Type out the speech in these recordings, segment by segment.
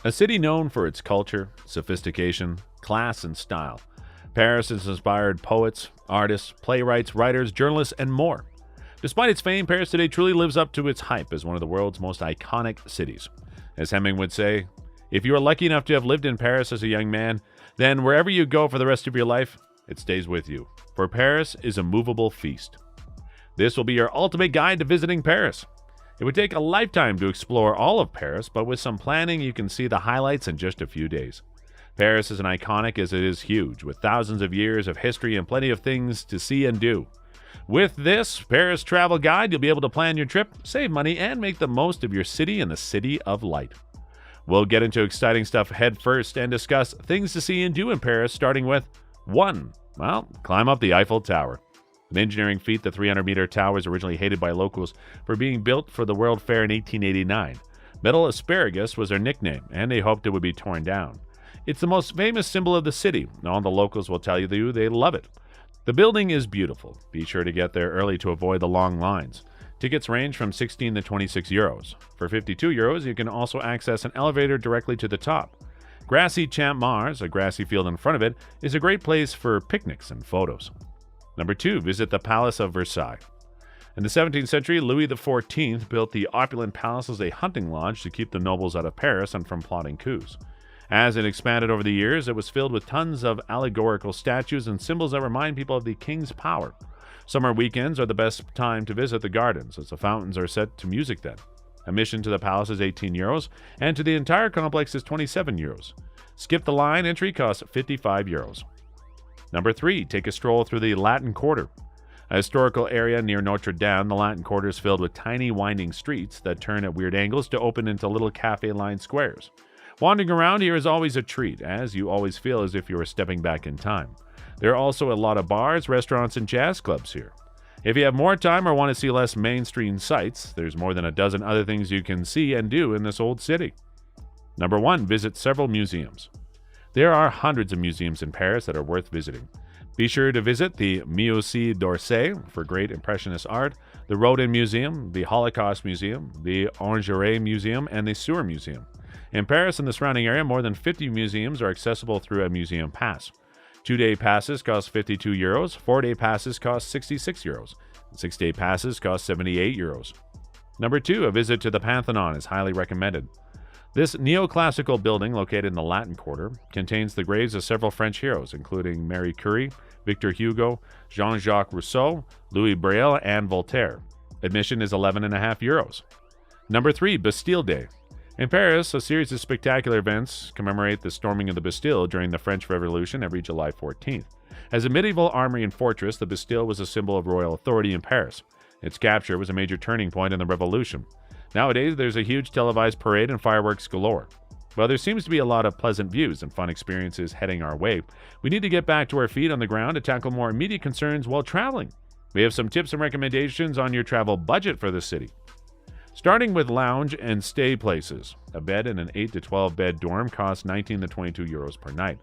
A city known for its culture, sophistication, class, and style. Paris has inspired poets, artists, playwrights, writers, journalists, and more. Despite its fame, Paris today truly lives up to its hype as one of the world's most iconic cities. As Hemingway would say, if you are lucky enough to have lived in Paris as a young man, then wherever you go for the rest of your life, it stays with you. For Paris is a movable feast. This will be your ultimate guide to visiting Paris. It would take a lifetime to explore all of Paris, but with some planning, you can see the highlights in just a few days. Paris is as iconic as it is huge, with thousands of years of history and plenty of things to see and do. With this Paris travel guide, you'll be able to plan your trip, save money, and make the most of your city in the city of light. We'll get into exciting stuff head first and discuss things to see and do in Paris, starting with 1. Well, climb up the Eiffel Tower. An engineering feat, the 300-meter tower was originally hated by locals for being built for the World Fair in 1889. Metal asparagus was their nickname, and they hoped it would be torn down. It's the most famous symbol of the city, and all the locals will tell you they love it. The building is beautiful. Be sure to get there early to avoid the long lines. Tickets range from 16 to 26 euros. For 52 euros, you can also access an elevator directly to the top. Grassy Champ Mars, a grassy field in front of it, is a great place for picnics and photos. Number 2, visit the Palace of Versailles. In the 17th century, Louis XIV built the opulent palace as a hunting lodge to keep the nobles out of Paris and from plotting coups. As it expanded over the years, it was filled with tons of allegorical statues and symbols that remind people of the king's power. Summer weekends are the best time to visit the gardens, as the fountains are set to music then. Admission to the palace is 18 euros, and to the entire complex is 27 euros. Skip the line entry costs 55 euros. Number 3, take a stroll through the Latin Quarter. A historical area near Notre Dame, the Latin Quarter is filled with tiny winding streets that turn at weird angles to open into little cafe-lined squares. Wandering around here is always a treat, as you always feel as if you are stepping back in time. There are also a lot of bars, restaurants, and jazz clubs here. If you have more time or want to see less mainstream sights, there's more than a dozen other things you can see and do in this old city. Number 1, visit several museums. There are hundreds of museums in Paris that are worth visiting. Be sure to visit the Musée d'Orsay for great Impressionist art, the Rodin Museum, the Holocaust Museum, the Orangerie Museum, and the Seward Museum. In Paris and the surrounding area, more than 50 museums are accessible through a museum pass. 2-day passes cost 52 euros, 4-day passes cost 66 euros, and 6-day passes cost 78 euros. Number 2, a visit to the Pantheon is highly recommended. This neoclassical building, located in the Latin Quarter, contains the graves of several French heroes, including Marie Curie, Victor Hugo, Jean-Jacques Rousseau, Louis Braille, and Voltaire. Admission is 11.5 euros. Number 3, Bastille Day. In Paris, a series of spectacular events commemorate the storming of the Bastille during the French Revolution every July 14th. As a medieval armory and fortress, the Bastille was a symbol of royal authority in Paris. Its capture was a major turning point in the revolution. Nowadays, there's a huge televised parade and fireworks galore. While there seems to be a lot of pleasant views and fun experiences heading our way, we need to get back to our feet on the ground to tackle more immediate concerns while traveling. We have some tips and recommendations on your travel budget for the city. Starting with lounge and stay places. A bed in an 8 to 12 bed dorm costs 19 to 22 euros per night.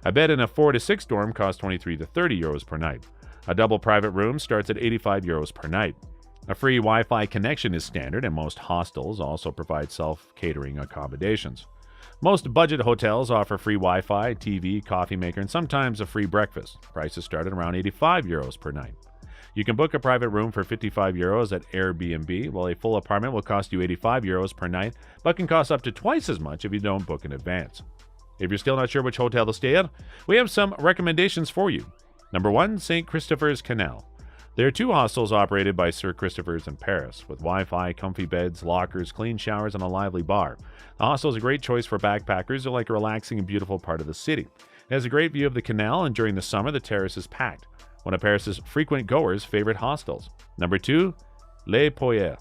A bed in a 4 to 6 dorm costs 23 to 30 euros per night. A double private room starts at 85 euros per night. A free Wi-Fi connection is standard, and most hostels also provide self-catering accommodations. Most budget hotels offer free Wi-Fi, TV, coffee maker, and sometimes a free breakfast. Prices start at around 85 euros per night. You can book a private room for 55 euros at Airbnb, while a full apartment will cost you 85 euros per night, but can cost up to twice as much if you don't book in advance. If you're still not sure which hotel to stay at, we have some recommendations for you. Number 1, St. Christopher's Canal. There are 2 hostels operated by Sir Christopher's in Paris, with Wi-Fi, comfy beds, lockers, clean showers, and a lively bar. The hostel is a great choice for backpackers who like a relaxing and beautiful part of the city. It has a great view of the canal, and during the summer, the terrace is packed. One of Paris's frequent goers' favorite hostels. Number 2, Les Poyers.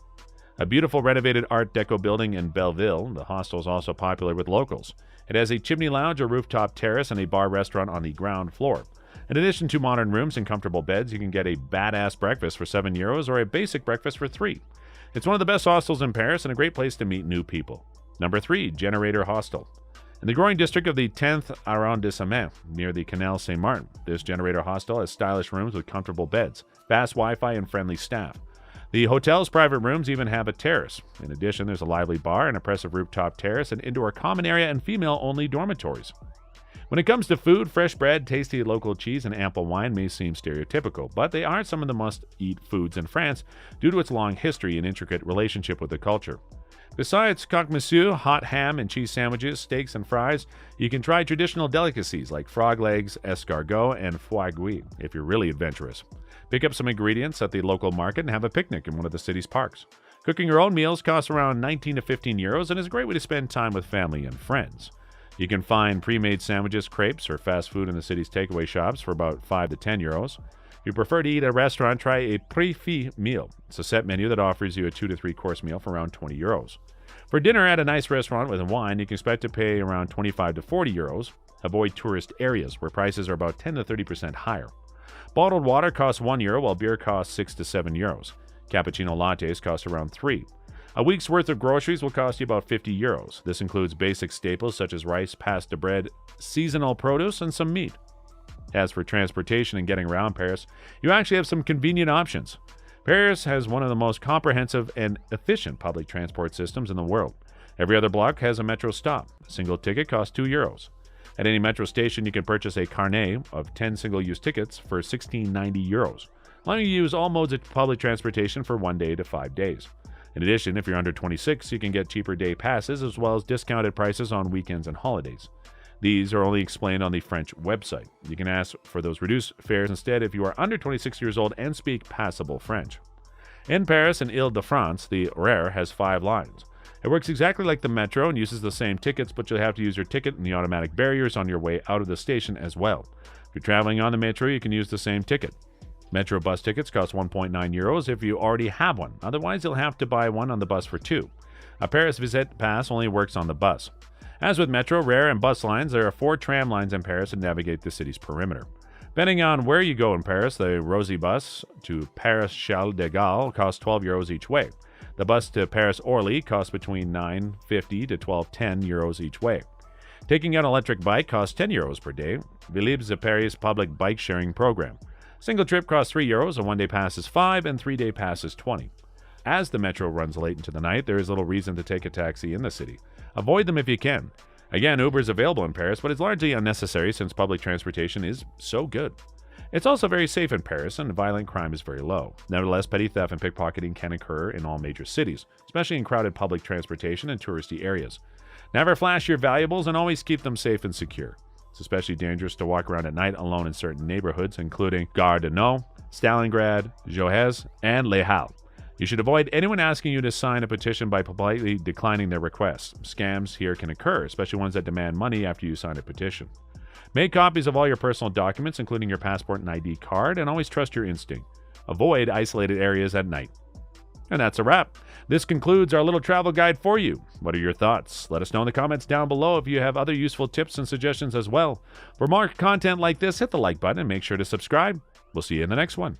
A beautiful renovated Art Deco building in Belleville, the hostel is also popular with locals. It has a chimney lounge, a rooftop terrace, and a bar restaurant on the ground floor. In addition to modern rooms and comfortable beds, you can get a badass breakfast for 7 euros or a basic breakfast for 3. It's one of the best hostels in Paris and a great place to meet new people. Number 3, Generator Hostel. In the growing district of the 10th arrondissement, near the Canal Saint-Martin, this Generator Hostel has stylish rooms with comfortable beds, fast Wi-Fi, and friendly staff. The hotel's private rooms even have a terrace. In addition, there's a lively bar, an impressive rooftop terrace, an indoor common area, and female-only dormitories. When it comes to food, fresh bread, tasty local cheese, and ample wine may seem stereotypical, but they are some of the must-eat foods in France due to its long history and intricate relationship with the culture. Besides croque monsieur, hot ham and cheese sandwiches, steaks, and fries, you can try traditional delicacies like frog legs, escargot, and foie gras if you're really adventurous. Pick up some ingredients at the local market and have a picnic in one of the city's parks. Cooking your own meals costs around 19 to 15 euros and is a great way to spend time with family and friends. You can find pre-made sandwiches, crepes, or fast food in the city's takeaway shops for about 5 to 10 euros. If you prefer to eat at a restaurant, try a prix meal. It's a set menu that offers you a 2 to 3 course meal for around 20 euros. For dinner at a nice restaurant with wine, you can expect to pay around 25 to 40 euros. Avoid tourist areas where prices are about 10 to 30% higher. Bottled water costs 1 euro, while beer costs 6 to 7 euros. Cappuccino lattes cost around 3. A week's worth of groceries will cost you about 50 euros. This includes basic staples such as rice, pasta, bread, seasonal produce, and some meat. As for transportation and getting around Paris, you actually have some convenient options. Paris has one of the most comprehensive and efficient public transport systems in the world. Every other block has a metro stop. A single ticket costs 2 euros. At any metro station, you can purchase a carnet of 10 single-use tickets for 16.90 euros, allowing you to use all modes of public transportation for 1 day to 5 days. In addition, if you're under 26, you can get cheaper day passes as well as discounted prices on weekends and holidays. These are only explained on the French website. You can ask for those reduced fares instead if you are under 26 years old and speak passable French. In Paris and Ile-de-France, the RER has 5 lines. It works exactly like the metro and uses the same tickets, but you'll have to use your ticket and the automatic barriers on your way out of the station as well. If you're traveling on the metro, you can use the same ticket. Metro bus tickets cost 1.9 euros if you already have one. Otherwise, you'll have to buy one on the bus for 2. A Paris Visite Pass only works on the bus. As with metro, RER, and bus lines, there are 4 tram lines in Paris that navigate the city's perimeter. Depending on where you go in Paris, the Rosy bus to Paris Charles de Gaulle costs 12 euros each way. The bus to Paris Orly costs between 9.50 to 12.10 euros each way. Taking an electric bike costs 10 euros per day. Vélib' de Paris public bike sharing program. Single trip costs 3 euros, a 1-day pass is 5, and 3-day pass is 20. As the metro runs late into the night, there is little reason to take a taxi in the city. Avoid them if you can. Again, Uber is available in Paris, but it's largely unnecessary since public transportation is so good. It's also very safe in Paris, and violent crime is very low. Nevertheless, petty theft and pickpocketing can occur in all major cities, especially in crowded public transportation and touristy areas. Never flash your valuables and always keep them safe and secure. It's especially dangerous to walk around at night alone in certain neighborhoods, including Gare de Nord, Stalingrad, Johez, and Les Halles. You should avoid anyone asking you to sign a petition by politely declining their requests. Scams here can occur, especially ones that demand money after you sign a petition. Make copies of all your personal documents, including your passport and ID card, and always trust your instinct. Avoid isolated areas at night. And that's a wrap. This concludes our little travel guide for you. What are your thoughts? Let us know in the comments down below if you have other useful tips and suggestions as well. For more content like this, hit the like button and make sure to subscribe. We'll see you in the next one.